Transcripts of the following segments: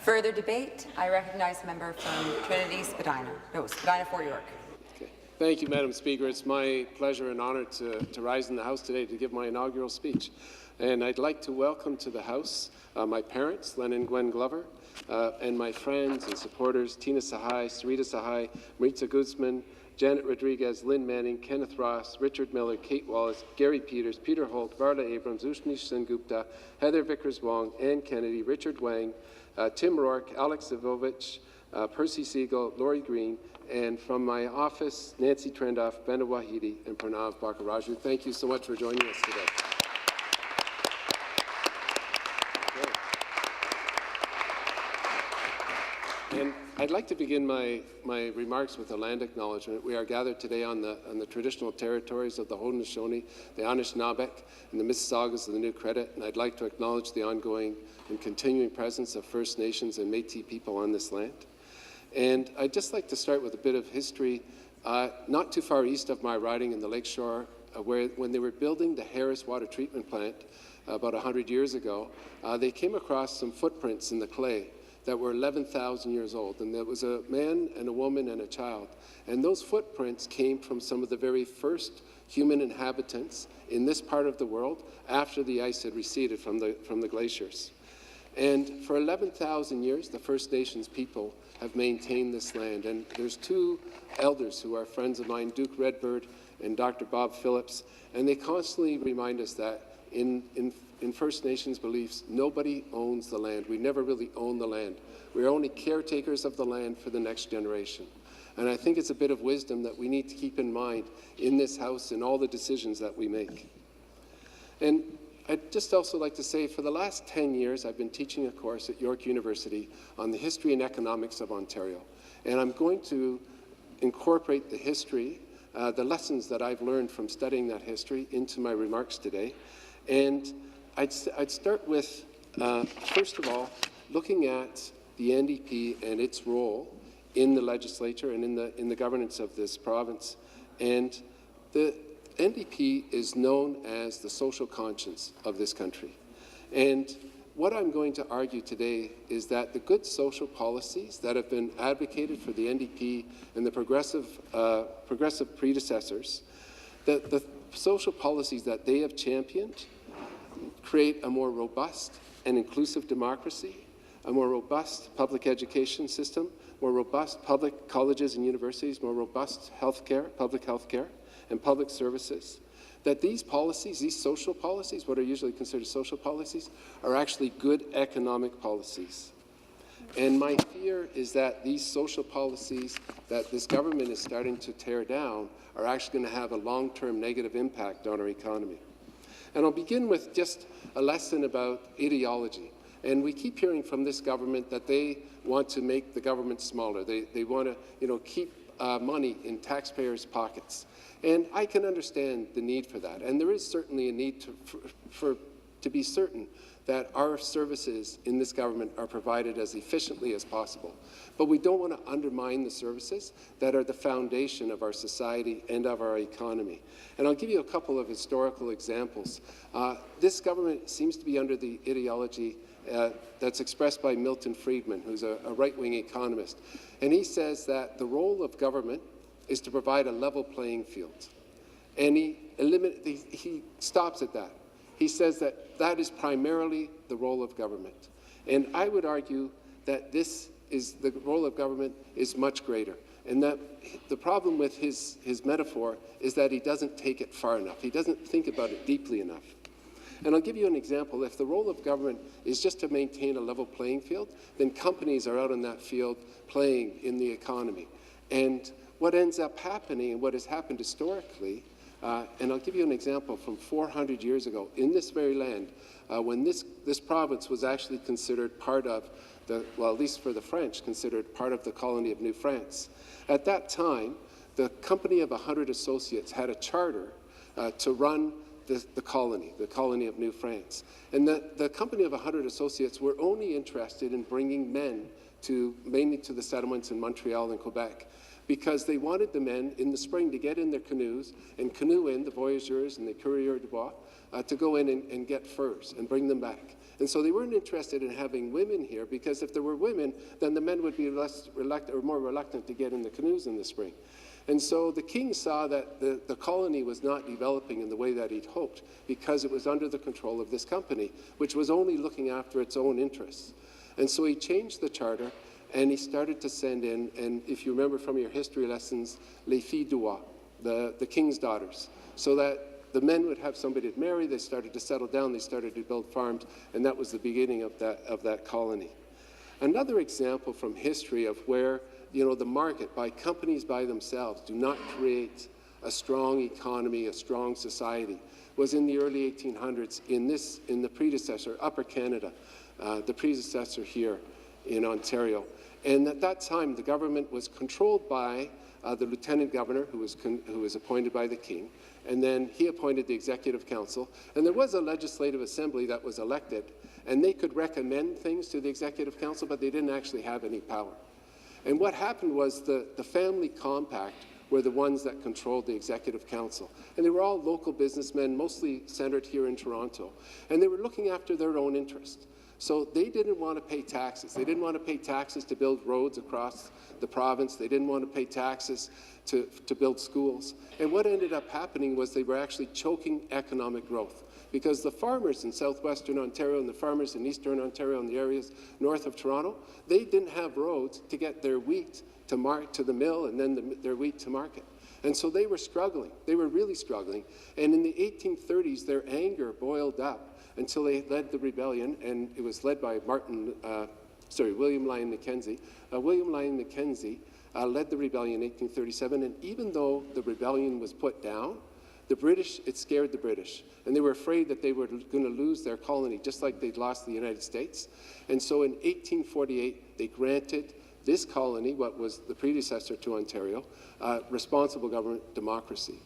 Further debate? I recognize the member from Trinity Spadina. No, Spadina Fort York. Okay. Thank you, Madam Speaker. It's my pleasure and honour to rise in the House today to give my inaugural speech. And I'd like to welcome to the House my parents, Len and Gwen Glover, and my friends and supporters, Tina Sahai, Sarita Sahai, Maritza Guzman, Janet Rodriguez, Lynn Manning, Kenneth Ross, Richard Miller, Kate Wallace, Gary Peters, Peter Holt, Varla Abrams, Ushnish Sengupta, Heather Vickers-Wong, Ann Kennedy, Richard Wang, Tim Rourke, Alex Zivovich, Percy Siegel, Laurie Green, and from my office, Nancy Trendoff, Bena Wahidi, and Pranav Bakaraju. Thank you so much for joining us today. And I'd like to begin my remarks with a land acknowledgement. We are gathered today on the traditional territories of the Haudenosaunee, the Anishinaabeg, and the Mississaugas of the New Credit, and I'd like to acknowledge the ongoing and continuing presence of First Nations and Métis people on this land. And I'd just like to start with a bit of history. Not too far east of my riding in the Lakeshore, when they were building the Harris Water Treatment Plant about 100 years ago, they came across some footprints in the clay that were 11,000 years old, and there was a man and a woman and a child. And those footprints came from some of the very first human inhabitants in this part of the world after the ice had receded from the glaciers. And for 11,000 years, the First Nations people have maintained this land. And there's two elders who are friends of mine, Duke Redbird and Dr. Bob Phillips, and they constantly remind us that in First Nations beliefs, nobody owns the land. We never really own the land. We're only caretakers of the land for the next generation. And I think it's a bit of wisdom that we need to keep in mind in this House in all the decisions that we make. And I'd just also like to say, for the last 10 years, I've been teaching a course at York University on the history and economics of Ontario. And I'm going to incorporate the history, the lessons that I've learned from studying that history into my remarks today. And I'd start with, first of all, looking at the NDP and its role in the legislature and in the governance of this province. And the NDP is known as the social conscience of this country. And what I'm going to argue today is that the good social policies that have been advocated for the NDP and the progressive predecessors, the social policies that they have championed create a more robust and inclusive democracy, a more robust public education system, more robust public colleges and universities, more robust public health care, and public services. That these policies, these social policies, what are usually considered social policies, are actually good economic policies. And my fear is that these social policies that this government is starting to tear down are actually going to have a long-term negative impact on our economy. And I'll begin with just a lesson about ideology. And we keep hearing from this government that they want to make the government smaller. They want to, keep money in taxpayers' pockets. And I can understand the need for that. And there is certainly a need to be certain that our services in this government are provided as efficiently as possible. But we don't want to undermine the services that are the foundation of our society and of our economy. And I'll give you a couple of historical examples. This government seems to be under the ideology that's expressed by Milton Friedman, who's a right-wing economist. And he says that the role of government is to provide a level playing field. And he stops at that. He says that that is primarily the role of government. And I would argue that the role of government is much greater. And that the problem with his metaphor is that he doesn't take it far enough. He doesn't think about it deeply enough. And I'll give you an example. If the role of government is just to maintain a level playing field, then companies are out on that field playing in the economy. And what ends up happening, and what has happened historically, and I'll give you an example from 400 years ago, in this very land, when this province was actually considered part of at least for the French, considered part of the colony of New France. At that time, the Company of 100 Associates had a charter to run the colony of New France. And the Company of 100 Associates were only interested in bringing men mainly to the settlements in Montreal and Quebec, because they wanted the men in the spring to get in their canoes and canoe in the voyageurs and the coureurs de bois to go in and get furs and bring them back. And so they weren't interested in having women here, because if there were women, then the men would be less reluctant or more reluctant to get in the canoes in the spring. And so the king saw that the colony was not developing in the way that he'd hoped, because it was under the control of this company, which was only looking after its own interests. And so he changed the charter, and he started to send in, and if you remember from your history lessons, les filles du roi, the king's daughters, so that the men would have somebody to marry. They started to settle down, they started to build farms, and that was the beginning of that colony. Another example from history of where the market, by companies by themselves, do not create a strong economy, a strong society, was in the early 1800s in the predecessor, Upper Canada, the predecessor here in Ontario. And at that time, the government was controlled by the lieutenant governor, who was appointed by the king, and then he appointed the executive council, and there was a legislative assembly that was elected, and they could recommend things to the executive council, but they didn't actually have any power. And what happened was the family compact were the ones that controlled the executive council. And they were all local businessmen, mostly centered here in Toronto. And they were looking after their own interests. So they didn't want to pay taxes. They didn't want to pay taxes to build roads across the province. They didn't want to pay taxes to build schools. And what ended up happening was they were actually choking economic growth, because the farmers in southwestern Ontario and the farmers in eastern Ontario and the areas north of Toronto, they didn't have roads to get their wheat to the mill and then their wheat to market. And so they were struggling. They were really struggling. And in the 1830s, their anger boiled up until they led the rebellion, and it was led by William Lyon Mackenzie. William Lyon Mackenzie led the rebellion in 1837, and even though the rebellion was put down, it scared the British, and they were afraid that they were going to lose their colony, just like they'd lost the United States. And so in 1848, they granted this colony, what was the predecessor to Ontario, responsible government democracy.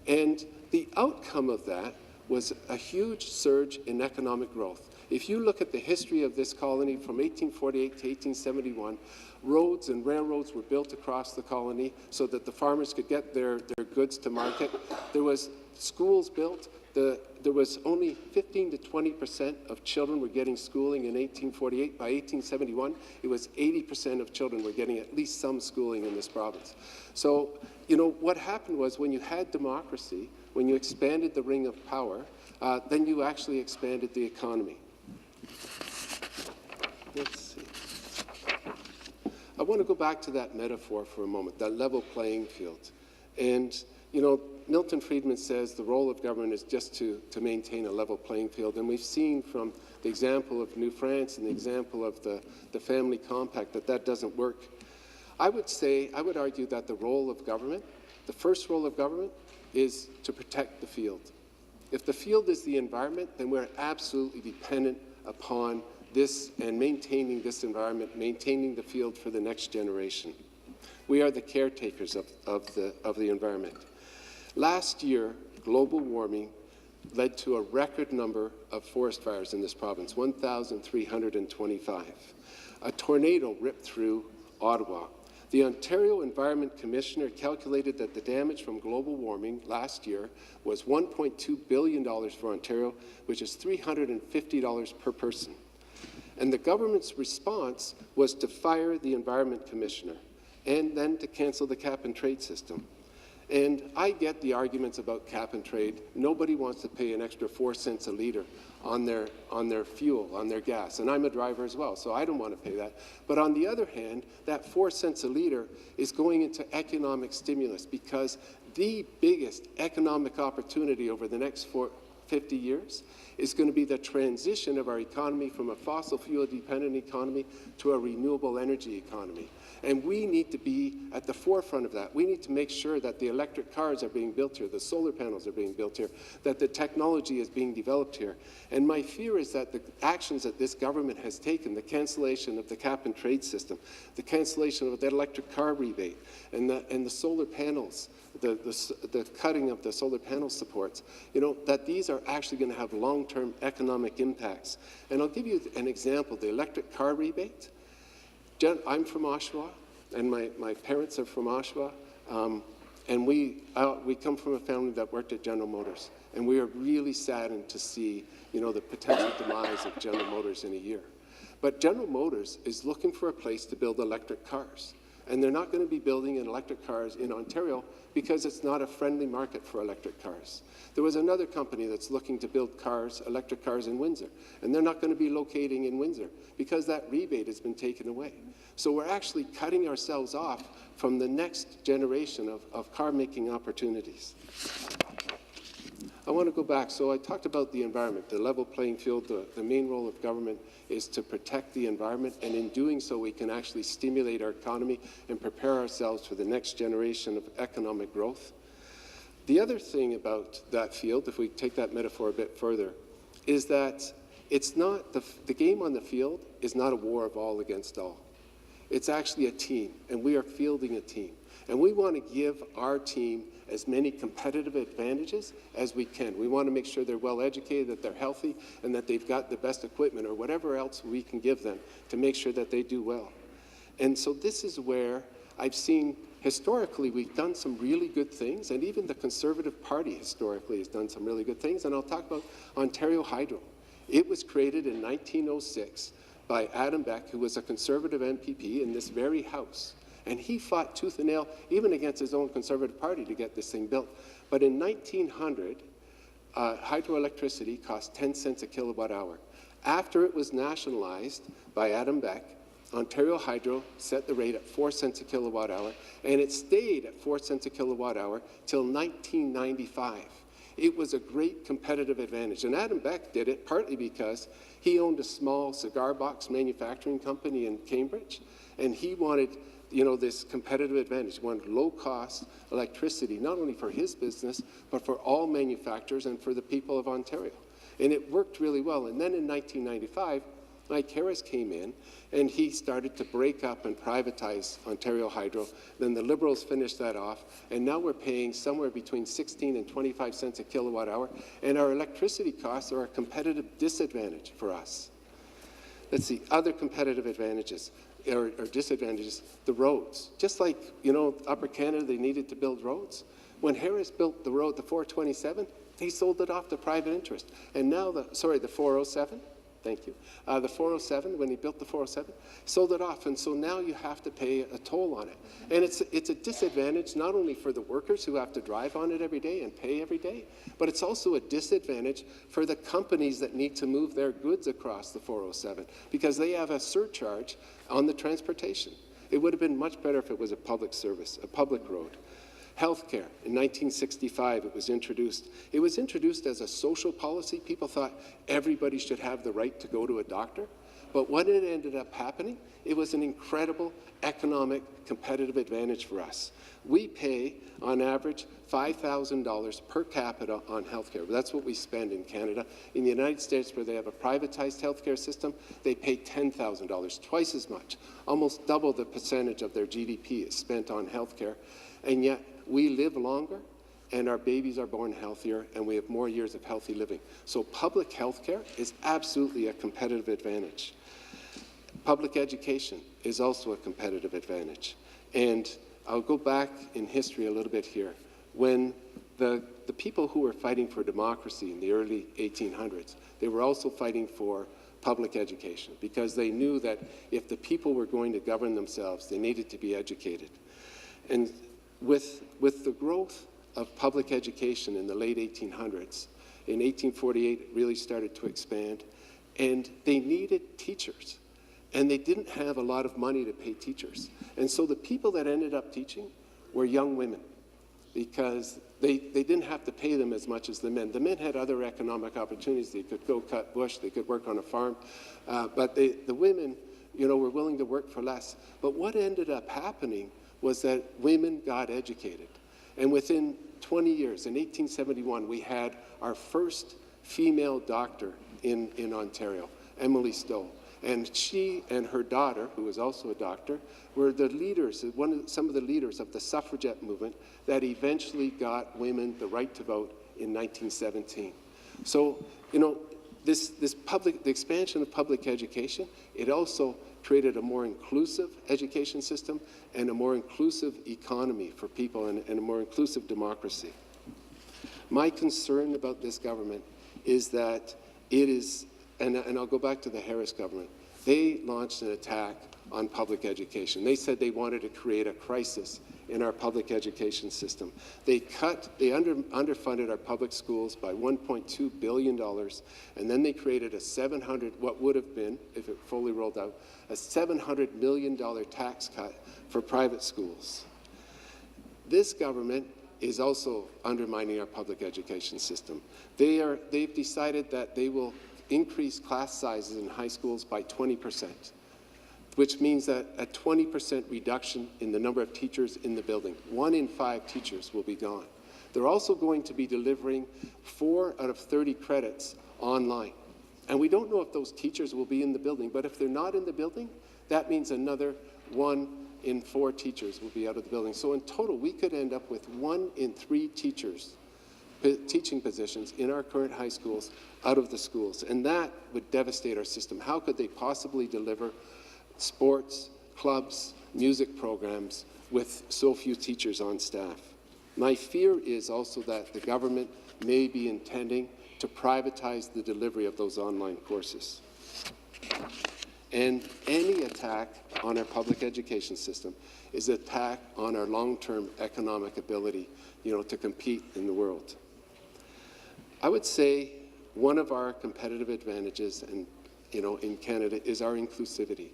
And the outcome of that was a huge surge in economic growth. If you look at the history of this colony from 1848 to 1871, roads and railroads were built across the colony so that the farmers could get their goods to market. There was schools built. There was only 15 to 20% of children were getting schooling in 1848. By 1871, it was 80% of children were getting at least some schooling in this province. So, what happened was, when you had democracy, when you expanded the ring of power, then you actually expanded the economy. Let's see. I want to go back to that metaphor for a moment, that level playing field. And, Milton Friedman says the role of government is just to maintain a level playing field. And we've seen from the example of New France and the example of the family compact that doesn't work. I would argue that the role of government, the first role of government, is to protect the field. If the field is the environment, then we're absolutely dependent upon this and maintaining this environment, maintaining the field for the next generation. We are the caretakers of the environment. Last year, global warming led to a record number of forest fires in this province, 1,325. A tornado ripped through Ottawa. The Ontario Environment Commissioner calculated that the damage from global warming last year was $1.2 billion for Ontario, which is $350 per person. And the government's response was to fire the Environment Commissioner and then to cancel the cap-and-trade system. And I get the arguments about cap and trade. Nobody wants to pay an extra 4 cents a litre on their fuel, on their gas. And I'm a driver as well, so I don't want to pay that. But on the other hand, that 4 cents a litre is going into economic stimulus, because the biggest economic opportunity over the next 50 years is going to be the transition of our economy from a fossil fuel-dependent economy to a renewable energy economy. And we need to be at the forefront of that. We need to make sure that the electric cars are being built here, the solar panels are being built here, that the technology is being developed here. And my fear is that the actions that this government has taken, the cancellation of the cap-and-trade system, the cancellation of that electric car rebate, and the solar panels, the cutting of the solar panel supports, that these are actually going to have long-term economic impacts. And I'll give you an example. The electric car rebate. I'm from Oshawa, and my parents are from Oshawa, And we come from a family that worked at General Motors, and we are really saddened to see, the potential demise of General Motors in a year. But General Motors is looking for a place to build electric cars, and they're not going to be building electric cars in Ontario because it's not a friendly market for electric cars. There was another company that's looking to build electric cars in Windsor, and they're not going to be locating in Windsor because that rebate has been taken away. So we're actually cutting ourselves off from the next generation of car-making opportunities. I want to go back. So I talked about the environment, the level playing field. The main role of government is to protect the environment, and in doing so, we can actually stimulate our economy and prepare ourselves for the next generation of economic growth. The other thing about that field, if we take that metaphor a bit further, is that it's not the game on the field is not a war of all against all. It's actually a team, and we are fielding a team. And we want to give our team as many competitive advantages as we can. We want to make sure they're well educated, that they're healthy, and that they've got the best equipment or whatever else we can give them to make sure that they do well. And so this is where I've seen historically we've done some really good things, and even the Conservative Party historically has done some really good things. And I'll talk about Ontario Hydro. It was created in 1906 by Adam Beck, who was a Conservative MPP in this very House. And he fought tooth and nail, even against his own Conservative Party, to get this thing built. But in 1900, hydroelectricity cost 10 cents a kilowatt hour. After it was nationalized by Adam Beck, Ontario Hydro set the rate at 4 cents a kilowatt hour, and it stayed at 4 cents a kilowatt hour till 1995. It was a great competitive advantage. And Adam Beck did it partly because he owned a small cigar box manufacturing company in Cambridge, and he wanted this competitive advantage. He wanted low-cost electricity, not only for his business, but for all manufacturers and for the people of Ontario. And it worked really well. And then in 1995, Mike Harris came in, and he started to break up and privatize Ontario Hydro. Then the Liberals finished that off, and now we're paying somewhere between 16 and 25 cents a kilowatt hour, and our electricity costs are a competitive disadvantage for us. Let's see, other competitive advantages or disadvantages, the roads. Just like, Upper Canada, they needed to build roads. When Harris built the road, the 427, he sold it off to private interest. And now the 407, thank you. The 407, when he built the 407, sold it off. And so now you have to pay a toll on it. And it's a disadvantage not only for the workers who have to drive on it every day and pay every day, but it's also a disadvantage for the companies that need to move their goods across the 407 because they have a surcharge on the transportation. It would have been much better if it was a public service, a public road. Healthcare. In 1965, it was introduced. It was introduced as a social policy. People thought everybody should have the right to go to a doctor. But what it ended up happening, it was an incredible economic competitive advantage for us. We pay, on average, $5,000 per capita on healthcare. That's what we spend in Canada. In the United States, where they have a privatized healthcare system, they pay $10,000, twice as much. Almost double the percentage of their GDP is spent on healthcare. And yet, we live longer, and our babies are born healthier, and we have more years of healthy living. So public health care is absolutely a competitive advantage. Public education is also a competitive advantage. And I'll go back in history a little bit here. When the people who were fighting for democracy in the early 1800s, they were also fighting for public education because they knew that if the people were going to govern themselves, they needed to be educated. And with the growth of public education in the late 1800s, in 1848 it really started to expand, and they needed teachers. And they didn't have a lot of money to pay teachers. And so the people that ended up teaching were young women because they didn't have to pay them as much as the men. The men had other economic opportunities. They could go cut bush, they could work on a farm, but the women, were willing to work for less. But what ended up happening was that women got educated. And within 20 years, in 1871, we had our first female doctor in Ontario, Emily Stowe. And she and her daughter, who was also a doctor, were the leaders, some of the leaders of the suffragette movement that eventually got women the right to vote in 1917. So, the expansion of public education, it also created a more inclusive education system and a more inclusive economy for people and a more inclusive democracy. My concern about this government is that it is, and I'll go back to the Harris government, they launched an attack on public education. They said they wanted to create a crisis in our public education system. They underfunded our public schools by $1.2 billion, and then they created what would have been, if it fully rolled out, a $700 million tax cut for private schools. This government is also undermining our public education system. They've decided that they will increase class sizes in high schools by 20%. Which means that a 20% reduction in the number of teachers in the building. 1 in 5 teachers will be gone. They're also going to be delivering 4 out of 30 credits online. And we don't know if those teachers will be in the building, but if they're not in the building, that means another 1 in 4 teachers will be out of the building. So in total, we could end up with 1 in 3 teachers, teaching positions in our current high schools out of the schools. And that would devastate our system. How could they possibly deliver sports, clubs, music programs with so few teachers on staff? My fear is also that the government may be intending to privatize the delivery of those online courses. And any attack on our public education system is an attack on our long-term economic ability, to compete in the world. I would say one of our competitive advantages in Canada is our inclusivity.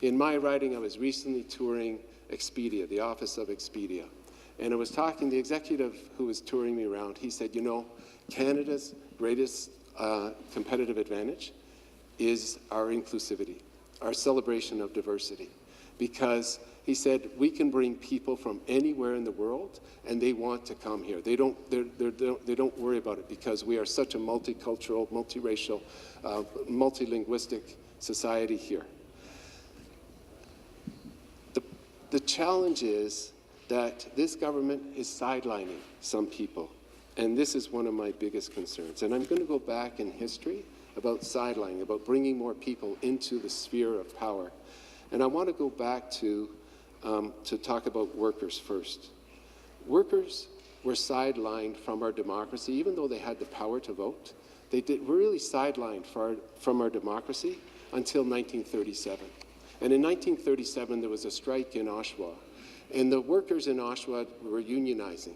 In my riding, I was recently touring Expedia, the office of Expedia, and I was talking to the executive who was touring me around. He said, Canada's greatest competitive advantage is our inclusivity, our celebration of diversity, because he said we can bring people from anywhere in the world and they want to come here. They don't worry about it because we are such a multicultural, multiracial, multilinguistic society here. The challenge is that this government is sidelining some people, and this is one of my biggest concerns. And I'm going to go back in history about sidelining, about bringing more people into the sphere of power. And I want to go back to talk about workers first. Workers were sidelined from our democracy, even though they had the power to vote. Were really sidelined from our democracy until 1937. And in 1937, there was a strike in Oshawa, and the workers in Oshawa were unionizing.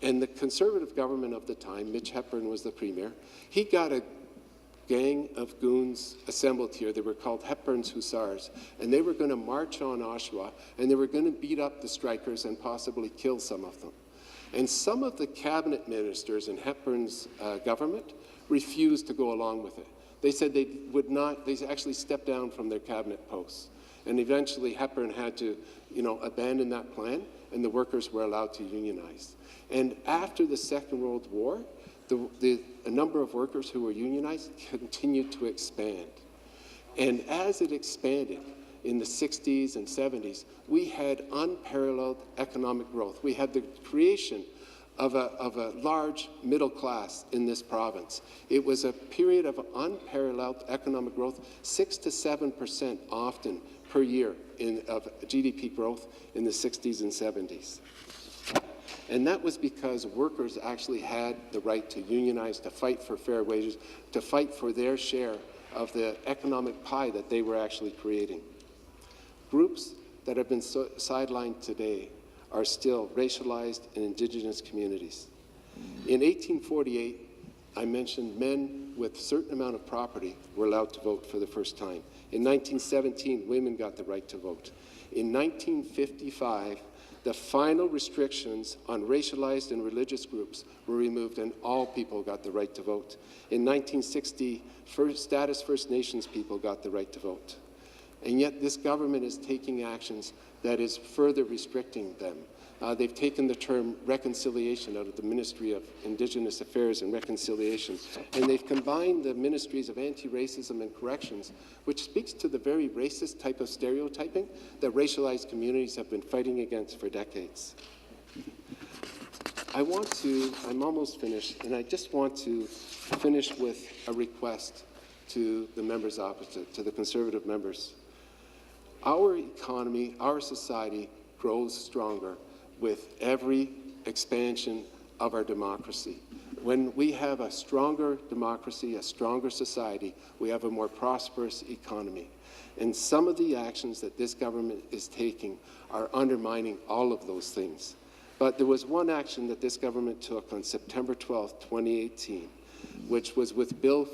And the Conservative government of the time, Mitch Hepburn was the premier, he got a gang of goons assembled here. They were called Hepburn's Hussars, and they were going to march on Oshawa, and they were going to beat up the strikers and possibly kill some of them. And some of the cabinet ministers in Hepburn's government refused to go along with it. They said they would not, they actually stepped down from their cabinet posts. And eventually Hepburn had to, abandon that plan, and the workers were allowed to unionize. And after the Second World War, the number of workers who were unionized continued to expand. And as it expanded in the 60s and 70s, we had unparalleled economic growth. We had the creation of a large middle class in this province. It was a period of unparalleled economic growth, 6 to 7% often per year of GDP growth in the 60s and 70s. And that was because workers actually had the right to unionize, to fight for fair wages, to fight for their share of the economic pie that they were actually creating. Groups that have been sidelined today are still racialized and Indigenous communities. In 1848, I mentioned men with a certain amount of property were allowed to vote for the first time. In 1917, women got the right to vote. In 1955, the final restrictions on racialized and religious groups were removed and all people got the right to vote. In 1960, status First Nations people got the right to vote. And yet this government is taking actions that is further restricting them. They've taken the term reconciliation out of the Ministry of Indigenous Affairs and Reconciliation, and they've combined the ministries of anti-racism and corrections, which speaks to the very racist type of stereotyping that racialized communities have been fighting against for decades. I'm almost finished, and I just want to finish with a request to the members opposite, to the Conservative members. Our economy, our society grows stronger with every expansion of our democracy. When we have a stronger democracy, a stronger society, we have a more prosperous economy. And some of the actions that this government is taking are undermining all of those things. But there was one action that this government took on September 12th, 2018, which was with Bill,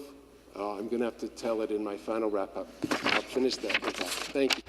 I'm going to have to tell it in my final wrap-up. I'll finish that with that. Thank you.